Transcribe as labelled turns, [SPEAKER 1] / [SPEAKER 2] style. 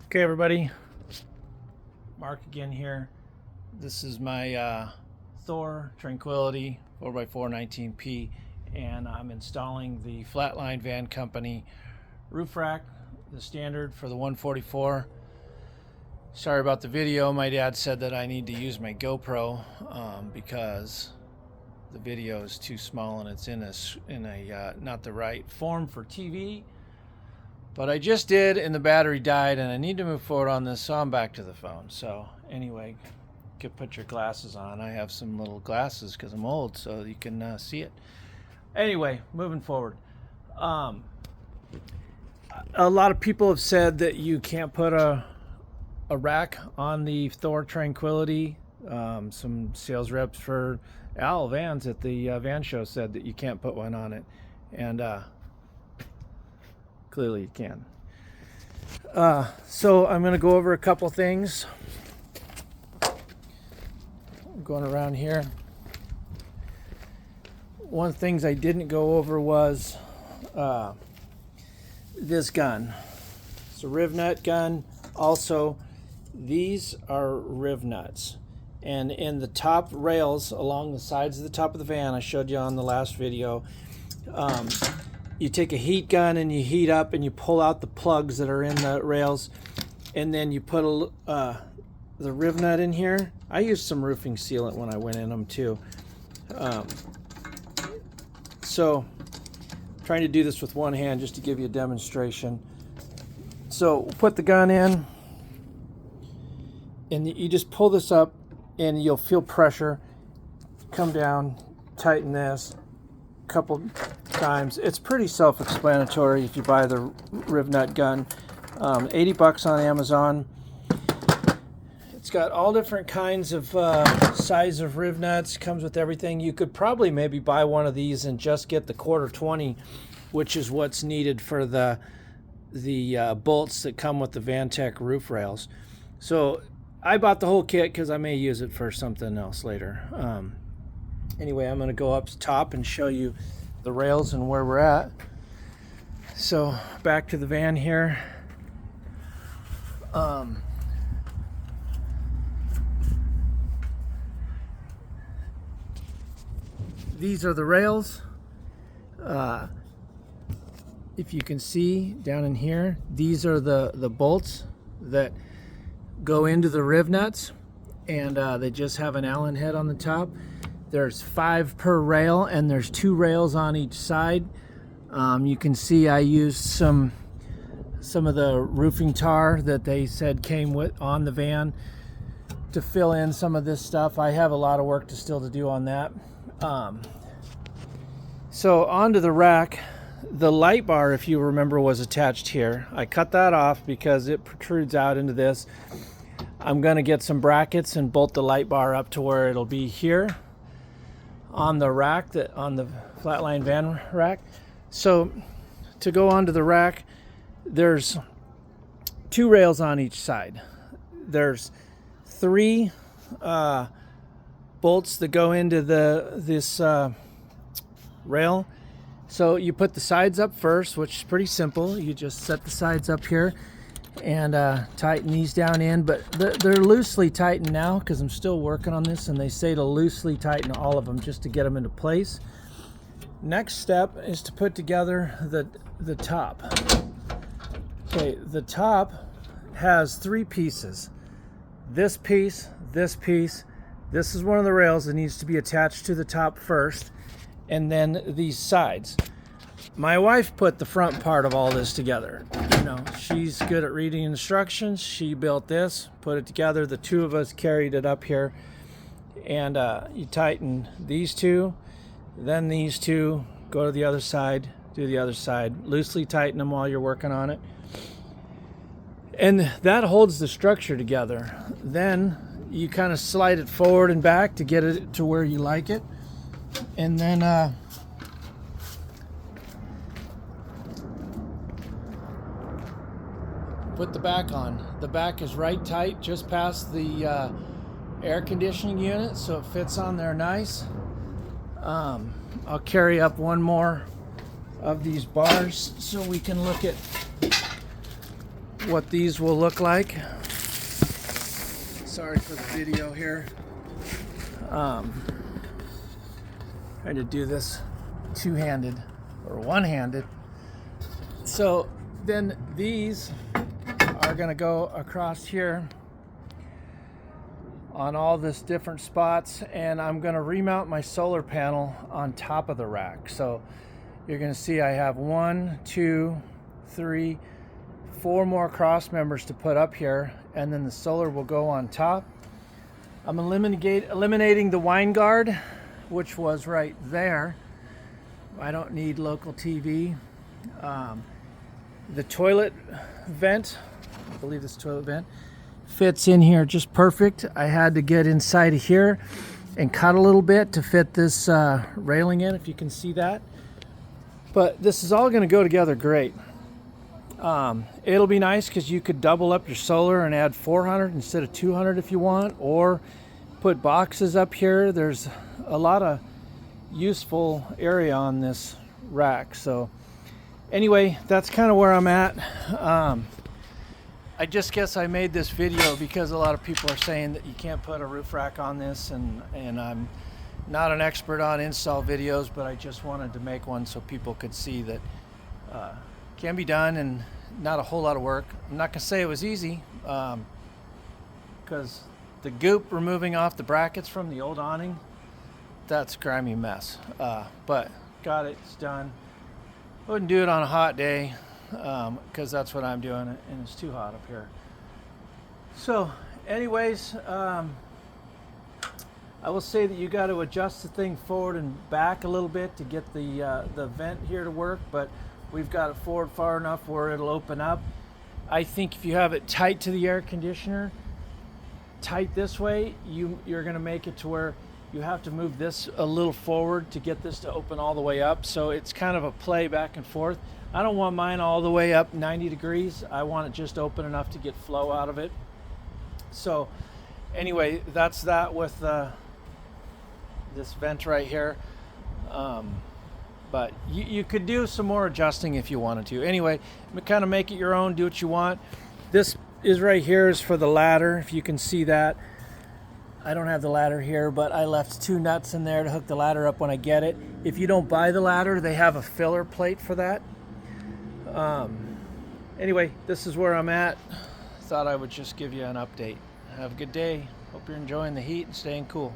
[SPEAKER 1] Okay, everybody, Mark again here. This is my Thor Tranquility 4x4 19P, and I'm installing the Flatline Van Company roof rack, the standard for the 144. Sorry about the video. My dad said that I need to use my GoPro because the video is too small and it's in a not the right form for TV. But I just did, and the battery died, and I need to move forward on this, so I'm back to the phone. So anyway, you could put your glasses on. I have some little glasses because I'm old, so you can see it. Anyway, moving forward. A lot of people have said that you can't put a rack on the Thor Tranquility. Some sales reps for Al Vans at the van show said that you can't put one on it, and clearly you can. So I'm going to go over a couple things. I'm going around here. One of the things I didn't go over was this gun. It's a riv nut gun. Also, these are riv nuts. And in the top rails along the sides of the top of the van, I showed you on the last video, you take a heat gun and you heat up and you pull out the plugs that are in the rails, and then you put the riv nut in here. I used some roofing sealant when I went in them too. So I'm trying to do this with one hand just to give you a demonstration. So put the gun in and you just pull this up and you'll feel pressure come down, tighten this a couple times. It's pretty self-explanatory if you buy the riv nut gun. 80 bucks on Amazon. It's got all different kinds of size of riv nuts, comes with everything. You could probably maybe buy one of these and just get the 1/4 which is what's needed for the bolts that come with the Vantech roof rails. So I bought the whole kit because I may use it for something else later. Anyway, I'm going to go up top and show you the rails and where we're at. So back to the van here. These are the rails. If you can see down in here, these are the bolts that go into the riv nuts, and they just have an Allen head on the top. There's 5 per rail, and there's 2 rails on each side. You can see I used some of the roofing tar that they said came on the van to fill in some of this stuff. I have a lot of work still to do on that. So onto the rack. The light bar, if you remember, was attached here. I cut that off because it protrudes out into this. I'm going to get some brackets and bolt the light bar up to where it'll be here on the rack, on the Flatline van rack. So to go onto the rack, there's 2 rails on each side. There's 3 bolts that go into this rail. So you put the sides up first, which is pretty simple. You just set the sides up here and tighten these down in, but they're loosely tightened now because I'm still working on this, and they say to loosely tighten all of them just to get them into place. Next step is to put together the top. Okay, the top has 3 pieces. This piece, this piece. This is one of the rails that needs to be attached to the top first, and then these sides. My wife put the front part of all this together. You know, she's good at reading instructions. She built this, put it together. The 2 of us carried it up here, and you tighten these 2, then these 2, go to the other side, do the other side, loosely tighten them while you're working on it, and that holds the structure together. Then you kind of slide it forward and back to get it to where you like it, and then put the back on. The back is right tight, just past the air conditioning unit, so it fits on there nice. I'll carry up one more of these bars so we can look at what these will look like. Sorry for the video here. Trying to do this two-handed or one-handed. So then these are going to go across here on all this different spots, and I'm going to remount my solar panel on top of the rack. So you're going to see I have 1, 2, 3, 4 more cross members to put up here, and then the solar will go on top. I'm eliminating the wine guard, which was right there. I don't need local TV. The toilet vent, I believe this toilet vent, fits in here just perfect. I had to get inside of here and cut a little bit to fit this railing in, if you can see that. But this is all going to go together great. It'll be nice because you could double up your solar and add 400 instead of 200 if you want, or put boxes up here. There's a lot of useful area on this rack. So anyway, that's kind of where I'm at. I just guess I made this video because a lot of people are saying that you can't put a roof rack on this, and I'm not an expert on install videos, but I just wanted to make one so people could see that can be done and not a whole lot of work. I'm not gonna say it was easy because the goop removing off the brackets from the old awning, that's a grimy mess, but got it, it's done. I wouldn't do it on a hot day because that's what I'm doing, and it's too hot up here. So anyways, I will say that you got to adjust the thing forward and back a little bit to get the vent here to work, but we've got it forward far enough where it'll open up. I think if you have it tight to the air conditioner, tight this way, you're going to make it to where you have to move this a little forward to get this to open all the way up. So it's kind of a play back and forth. I don't want mine all the way up 90 degrees. I want it just open enough to get flow out of it. So anyway, that's that with this vent right here. But you could do some more adjusting if you wanted to. Anyway, kind of make it your own, do what you want. This is right here is for the ladder, if you can see that. I don't have the ladder here, but I left 2 nuts in there to hook the ladder up when I get it. If you don't buy the ladder, they have a filler plate for that. Anyway, this is where I'm at. Thought I would just give you an update. Have a good day. Hope you're enjoying the heat and staying cool.